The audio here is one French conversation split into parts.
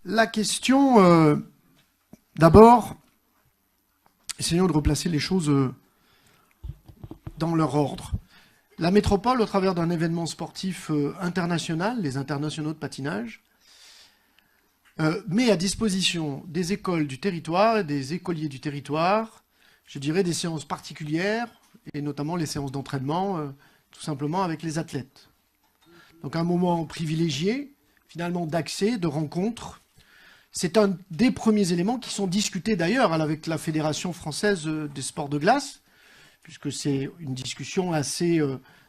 la question, d'abord, essayons de replacer les choses dans leur ordre. La métropole, au travers d'un événement sportif international, les internationaux de patinage, met à disposition des écoles du territoire et des écoliers du territoire, je dirais des séances particulières, et notamment les séances d'entraînement, tout simplement avec les athlètes. Donc un moment privilégié, finalement, d'accès, de rencontre. C'est un des premiers éléments qui sont discutés d'ailleurs avec la Fédération française des sports de glace, puisque c'est une discussion assez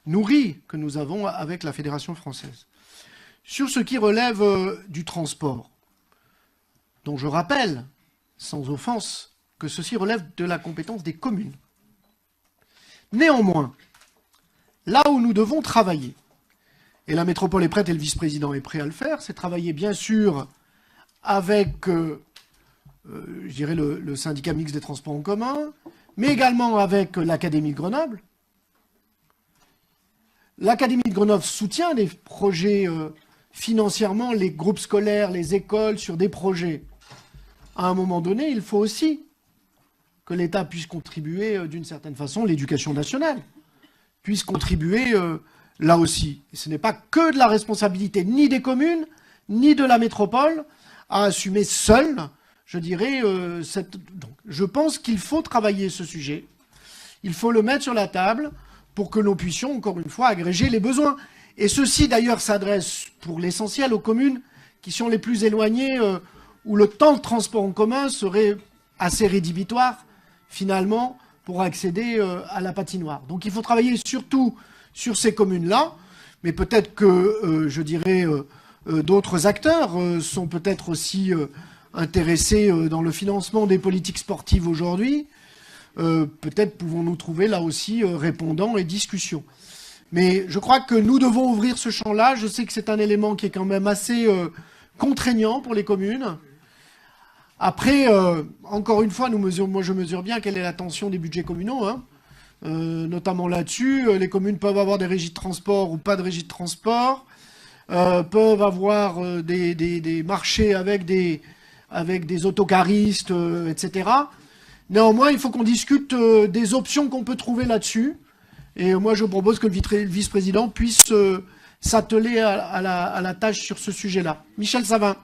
nourrie que nous avons avec la Fédération française. Sur ce qui relève du transport, dont je rappelle, sans offense, que ceci relève de la compétence des communes. Néanmoins, là où nous devons travailler, et la métropole est prête et le vice-président est prêt à le faire, c'est travailler bien sûr avec, je dirais, le syndicat mixte des transports en commun, mais également avec l'Académie de Grenoble. L'Académie de Grenoble soutient des projets financièrement, les groupes scolaires, les écoles, sur des projets. À un moment donné, il faut aussi que l'État puisse contribuer d'une certaine façon, l'éducation nationale puisse contribuer là aussi. Et ce n'est pas que de la responsabilité ni des communes, ni de la métropole à assumer seule, je dirais, Donc, je pense qu'il faut travailler ce sujet. Il faut le mettre sur la table pour que nous puissions, encore une fois, agréger les besoins. Et ceci, d'ailleurs, s'adresse pour l'essentiel aux communes qui sont les plus éloignées, où le temps de transport en commun serait assez rédhibitoire, finalement, pour accéder à la patinoire. Donc il faut travailler surtout sur ces communes-là, mais peut-être que, je dirais, d'autres acteurs sont peut-être aussi intéressés dans le financement des politiques sportives aujourd'hui. Peut-être pouvons-nous trouver là aussi répondants et discussions. Mais je crois que nous devons ouvrir ce champ-là. Je sais que c'est un élément qui est quand même assez contraignant pour les communes. Après, encore une fois, moi je mesure bien quelle est la tension des budgets communaux, hein. Notamment là-dessus. Les communes peuvent avoir des régies de transport ou pas de régies de transport, peuvent avoir des marchés avec des autocaristes, etc. Néanmoins, il faut qu'on discute des options qu'on peut trouver là-dessus. Et moi, je propose que le vice-président puisse s'atteler à la tâche sur ce sujet-là. Michel Savin.